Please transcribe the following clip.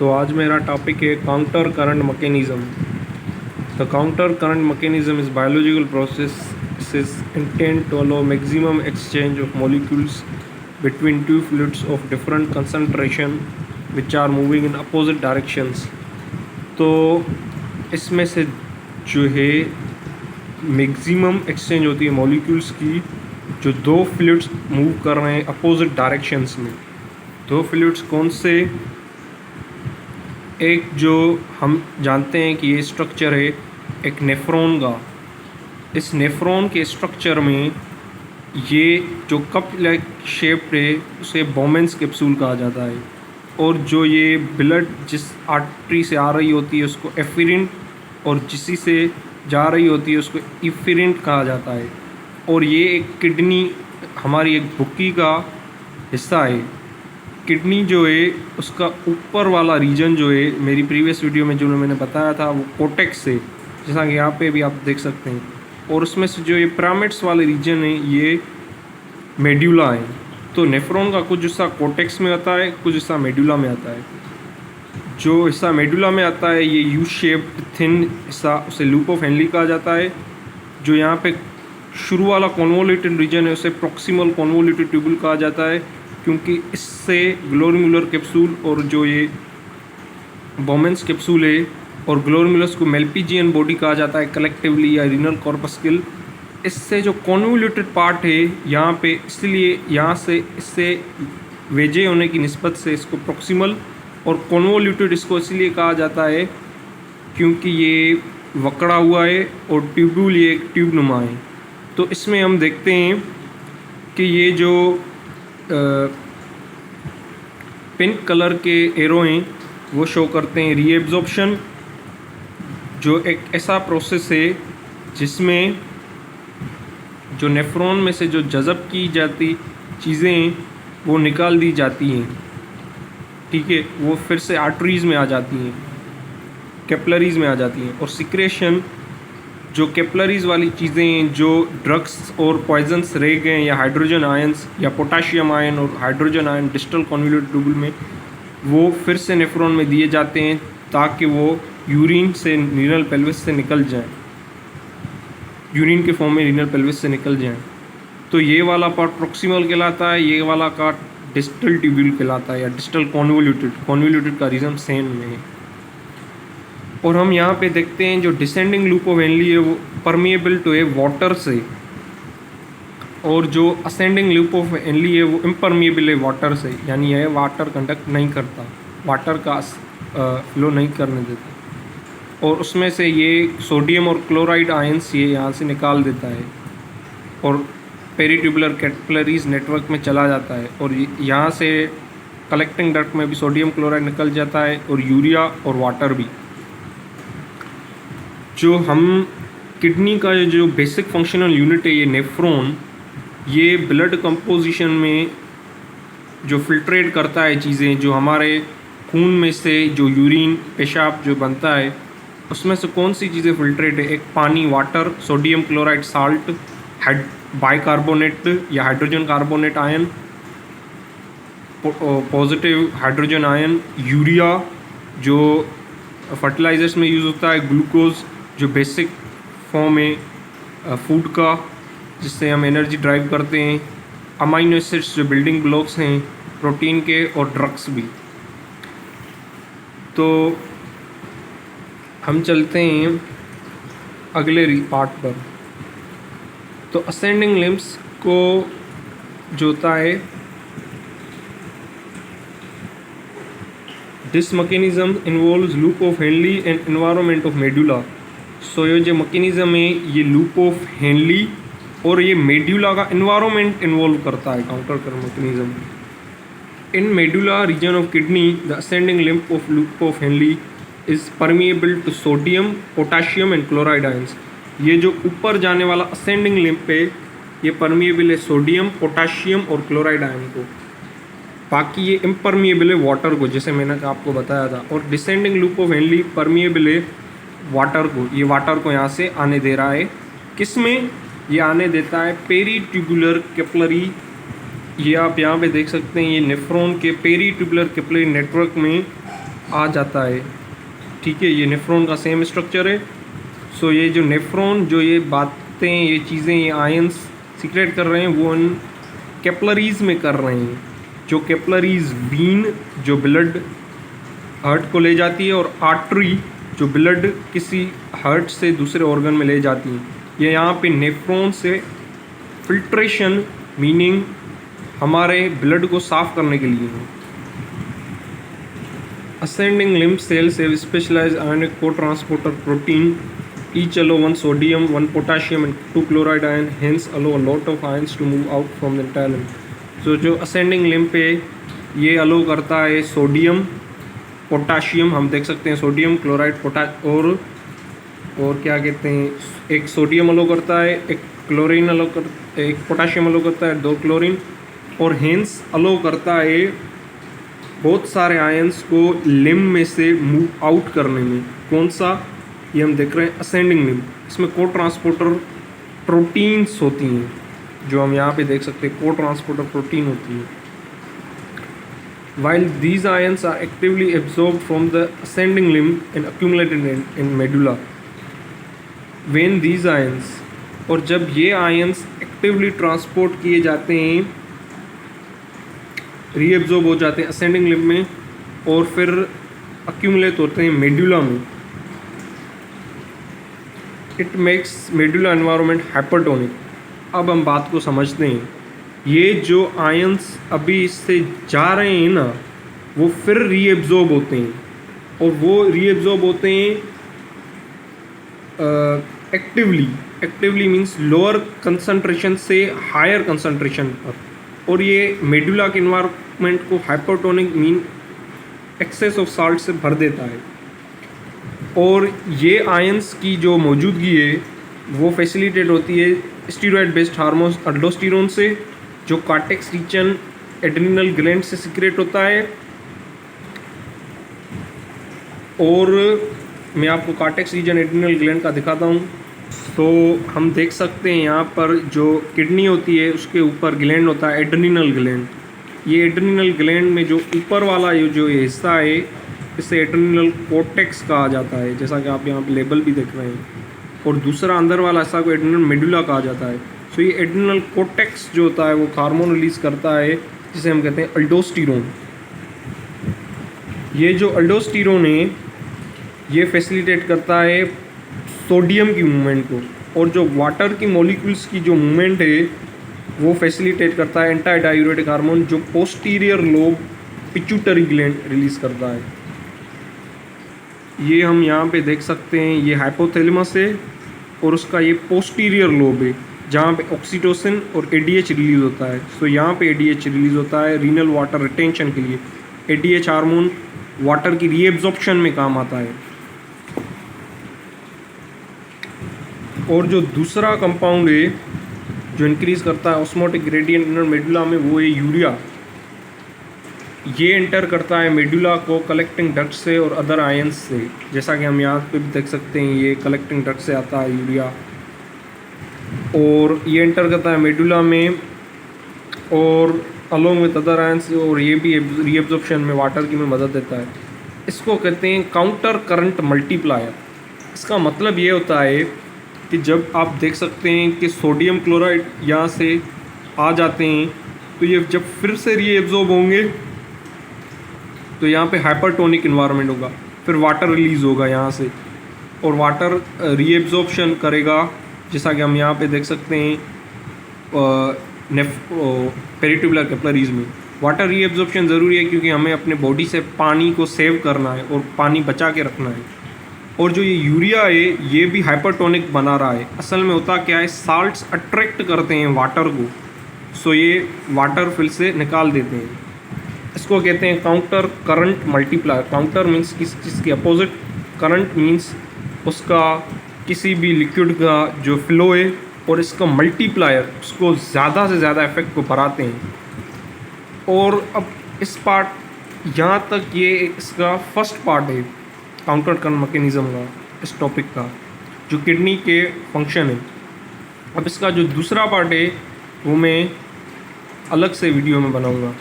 तो आज मेरा टॉपिक है counter current mechanism. The counter current mechanism is biological processes intended to allow maximum exchange of molecules between two fluids of different concentration which are moving in opposite directions। तो इसमें से जो है maximum exchange होती है molecules की, जो दो फ्लूइड्स मूव कर रहे हैं अपोजिट डायरेक्शंस में। दो फ्लूइड्स कौन से? एक जो हम जानते हैं कि ये स्ट्रक्चर है एक नेफ्रॉन का। इस नेफ्रॉन के स्ट्रक्चर में ये जो कप लाइक शेप्ड है उसे बोमेंस कैप्सूल कहा जाता है, और जो ये ब्लड जिस आर्टरी से आ रही होती है उसको एफिरेंट, और जिसी से जा रही होती है उसको इफिरेंट कहा जाता है। और ये एक किडनी हमारी एक बुक्की का हिस्सा है। किडनी जो है उसका ऊपर वाला रीजन जो है, मेरी प्रीवियस वीडियो में जो मैंने बताया था वो कोटेक्स है, जैसा कि यहाँ पे भी आप देख सकते हैं। और उसमें से जो ये पिरामिड्स वाले रीजन है ये मेड्यूला है। तो नेफ्रॉन का कुछ हिस्सा कोटेक्स में आता है, कुछ हिस्सा मेड्यूला में आता है। जो हिस्सा मेड्यूला में आता है ये यू शेप्ड थिन हिस्सा, उसे लूप ऑफ हेनली कहा जाता है। जो यहाँ पे शुरू वाला कॉन्वोल्यूटेड रीजन है उसे प्रॉक्सिमल कॉन्वोल्यूटेड ट्यूबुल कहा जाता है, क्योंकि इससे ग्लोमेरुलर कैप्सूल और जो ये बोमेंस कैप्सूल है और ग्लोमेरुलस को मेल्पिजियन बॉडी कहा जाता है कलेक्टिवली, या रीनल कॉर्पस्कल। इससे जो कॉन्वोल्यूटेड पार्ट है यहाँ पे, इसलिए यहाँ से इससे वेजे होने की निस्बत से इसको प्रॉक्सिमल और कॉन्वोल्यूटेड इसको इसलिए कहा जाता है क्योंकि ये वकड़ा हुआ है और ट्यूब्यूल ये एक ट्यूब नुमा है। तो इसमें हम देखते हैं कि ये जो पिंक कलर के एरो हैं वो शो करते हैं रीएब्जॉर्प्शन, जो एक ऐसा प्रोसेस है जिसमें जो नेफ्रॉन में से जो जज़ब की जाती चीज़ें हैं वो निकाल दी जाती हैं, ठीक है, वो फिर से आर्टरीज़ में आ जाती हैं, कैपिलरीज़ में आ जाती हैं। और सिक्रेशन, जो कैपिलरीज़ वाली चीज़ें हैं, जो ड्रग्स और पॉइजन्स रह गए या हाइड्रोजन आयंस या पोटाशियम आयन और hydrogen ion distal convoluted tubule में, वो फिर से नेफ्रॉन में दिए जाते हैं ताकि वो यूरिन से रीनल पेल्विस से निकल जाएं, यूरिन के फॉर्म में रीनल पेल्विस से निकल जाएं। तो ये वाला पार्ट प्रॉक्सिमल कहलाता है, ये वाला पार्ट डिस्टल ट्यूब्यूल कहलाता है, या डिस्टल कॉन्वोल्यूटेड का रीजन सेम में है। और हम यहाँ पे देखते हैं जो डिसेंडिंग लूप ऑफ हेनली है वो परमिएबल टू है वाटर से, और जो असेंडिंग लूप ऑफ हेनली है वो इम्परमिएबल है वाटर से, यानी यह वाटर कंडक्ट नहीं करता, वाटर का फ्लो नहीं करने देता। और उसमें से ये सोडियम और क्लोराइड आयंस ये यहाँ से निकाल देता है और पेरीट्यूबुलर कैपिलरीज नेटवर्क में चला जाता है, और यहाँ से कलेक्टिंग डक्ट में भी सोडियम क्लोराइड निकल जाता है, और यूरिया और वाटर भी। जो हम किडनी का जो बेसिक फंक्शनल यूनिट है ये नेफ्रॉन, ये ब्लड कंपोजिशन में जो फिल्ट्रेट करता है चीज़ें, जो हमारे खून में से जो यूरिन पेशाब जो बनता है उसमें से कौन सी चीज़ें फिल्ट्रेट है? एक पानी, water, sodium chloride salt, bicarbonate या hydrogen carbonate ion, positive hydrogen ion, urea जो फर्टिलाइजर्स में यूज़ होता है, ग्लूकोज जो बेसिक फॉर्म है फूड का जिससे हम एनर्जी ड्राइव करते हैं, अमाइनो एसिड्स जो बिल्डिंग ब्लॉक्स हैं प्रोटीन के, और ड्रग्स भी। तो हम चलते हैं अगले पार्ट पर। तो असेंडिंग लिम्स को जो होता है, this mechanism involves loop of Henle and environment of medulla. So ये जो मैकेनिज्म है ये लूप ऑफ हेनली और ये मेड्यूला का एनवायरनमेंट इन्वॉल्व करता है counter current mechanism. In medulla region of kidney the ascending limb of loop of Henle is permeable to sodium, potassium and chloride ions. ये जो ऊपर जाने वाला असेंडिंग लिम्फ है ये परमिएबल है सोडियम, पोटाशियम और क्लोराइड आयन को, बाकी ये इम्परमिएबल है वाटर को, जैसे मैंने आपको बताया था। और descending loop of Henley permeable है वाटर को, ये वाटर को यहाँ से आने दे रहा है। किस में ये आने देता है? पेरीट्यूबुलर कैपिलरी, ये आप यहाँ पे देख सकते हैं, ये नेफ्रॉन के पेरीट्यूबुलर कैपिलरी नेटवर्क में आ जाता है। ठीक है, ये नेफ्रॉन का सेम स्ट्रक्चर है। सो ये जो नेफ्रॉन जो ये बातें, ये चीज़ें, ये आयंस सीक्रेट कर रहे हैं वो इन कैपलरीज में कर रहे हैं। जो कैपलरीज वीन जो ब्लड हार्ट को ले जाती है, और आर्टरी जो ब्लड किसी हार्ट से दूसरे ऑर्गन में ले जाती है। ये यहाँ पे नेफ्रॉन से फिल्ट्रेशन, मीनिंग हमारे ब्लड को साफ करने के लिए है। Ascending limb cells have specialized ionic co-transporter protein, each allow one sodium, one potassium and two chloride ion, hence allow a lot of ions to move out from the entire limb. So जो ascending limb पे ये allow करता है sodium, potassium, हम देख सकते हैं sodium, chloride, और क्या कहते हैं, एक सोडियम अलो करता है, एक क्लोरीन अलो कर, एक पोटाशियम अलो करता है, 2 क्लोरीन, और हेंस अलो करता है बहुत सारे आयंस को लिम्ब में से मूव आउट करने में। कौन सा, ये हम देख रहे हैं असेंडिंग लिम्ब। इसमें को ट्रांसपोर्टर प्रोटीन्स होती हैं, जो हम यहाँ पे देख सकते हैं, को ट्रांसपोर्टर प्रोटीन होती है। While these ions are actively absorbed from the ascending limb and accumulated in medulla, when these ions, और जब ये आयंस एक्टिवली ट्रांसपोर्ट किए जाते हैं, रीएब्जॉर्ब हो जाते हैं असेंडिंग लिम्ब में, और फिर अक्यूमुलेट होते हैं मेडुला में, it makes medulla environment hypertonic. अब हम बात को समझते हैं। ये जो आयंस अभी इससे जा रहे हैं ना, वो फिर रीएब्जॉर्ब होते हैं, और वो रीएब्जॉर्ब होते हैं एक्टिवली मीन्स लोअर कंसंट्रेशन से हायर कंसंट्रेशन पर, और ये मेडुला के इन्वायरमेंट को hypertonic mean excess of salt से भर देता है। और ये आयंस की जो मौजूदगी है वो फैसिलिटेट होती है स्टीरॉयड बेस्ड हार्मोन अल्डोस्टेरोन से, जो कार्टेक्स रीजन एड्रिनल ग्लैंड से सिक्रेट होता है। और मैं आपको कार्टेक्स रीजन एड्रिनल ग्लैंड का दिखाता हूँ। तो हम देख सकते हैं यहाँ पर जो किडनी होती है उसके ऊपर ग्लैंड होता है एड्रिनल ग्लैंड। ये एड्रिनल ग्लैंड में जो ऊपर वाला ये जो हिस्सा है इसे एड्रिनल कोर्टेक्स कहा जाता है, जैसा कि आप यहाँ पे लेबल भी देख रहे हैं। और दूसरा अंदर वाला हिस्सा को एड्रिनल मेडुला कहा जाता है। सो ये एड्रिनल कोर्टेक्स जो होता है वो हार्मोन रिलीज करता है जिसे हम कहते हैं अल्डोस्टेरोन। ये जो अल्डोस्टेरोन है ये फैसिलिटेट करता है सोडियम की मूवमेंट को, और जो वाटर की मॉलिक्यूल्स की जो मूवमेंट है वो फैसिलिटेट करता है एंटी डायूरेटिक हार्मोन, जो posterior lobe pituitary gland release करता है। ये हम यहाँ पे देख सकते हैं, ये हाइपोथैलेमस है और उसका ये पोस्टीरियर लोब है जहाँ पे ऑक्सीटोसिन और एडीएच रिलीज होता है। सो यहाँ पे एडीएच रिलीज होता है रीनल वाटर रिटेंशन के लिए। एडीएच हार्मोन वाटर की रीएब्जॉर्प्शन में काम आता है। और जो दूसरा कंपाउंड है जो इंक्रीज करता है ऑस्मोटिक ग्रेडियंट इनर मेडुला में, वो है यूरिया। ये एंटर करता है मेडुला को कलेक्टिंग डक्ट से और अदर आयंस से, जैसा कि हम यहाँ पे भी देख सकते हैं, ये कलेक्टिंग डक्ट से आता है यूरिया। और ये एंटर करता है मेडुला में और अलोंग विद अदर आयंस, और ये भी रीएब्जॉर्प्शन में वाटर की में मदद देता है। इसको कहते हैं काउंटर करंट मल्टीप्लायर। इसका मतलब ये होता है कि जब आप देख सकते हैं कि सोडियम क्लोराइड यहाँ से आ जाते हैं तो ये जब फिर से रीएब्जॉर्ब होंगे तो यहाँ पे हाइपरटोनिक इन्वायरमेंट होगा, फिर वाटर रिलीज़ होगा यहाँ से, और वाटर रीएब्जॉर्प्शन करेगा, जैसा कि हम यहाँ पे देख सकते हैं पेरिट्यूबुलर कैपिलरीज में। वाटर रीएब्जॉर्प्शन ज़रूरी है क्योंकि हमें अपने बॉडी से पानी को सेव करना है और पानी बचा के रखना है। और जो ये यूरिया है ये भी हाइपरटोनिक बना रहा है। असल में होता क्या है, साल्ट्स अट्रैक्ट करते हैं वाटर को, सो ये वाटर फिर से निकाल देते हैं। इसको कहते हैं counter current multiplier. Counter means किस चीज़ की अपोजिट, करंट मीन्स उसका किसी भी लिक्विड का जो फ्लो है, और इसका मल्टीप्लायर उसको ज़्यादा से ज़्यादा इफेक्ट को बढ़ाते हैं। और अब इस पार्ट यहाँ तक ये इसका फर्स्ट पार्ट है काउंटर करंट मैकेनिज्म का, इस टॉपिक का, जो किडनी के फंक्शन है। अब इसका जो दूसरा पार्ट है वो मैं अलग से वीडियो में बनाऊँगा।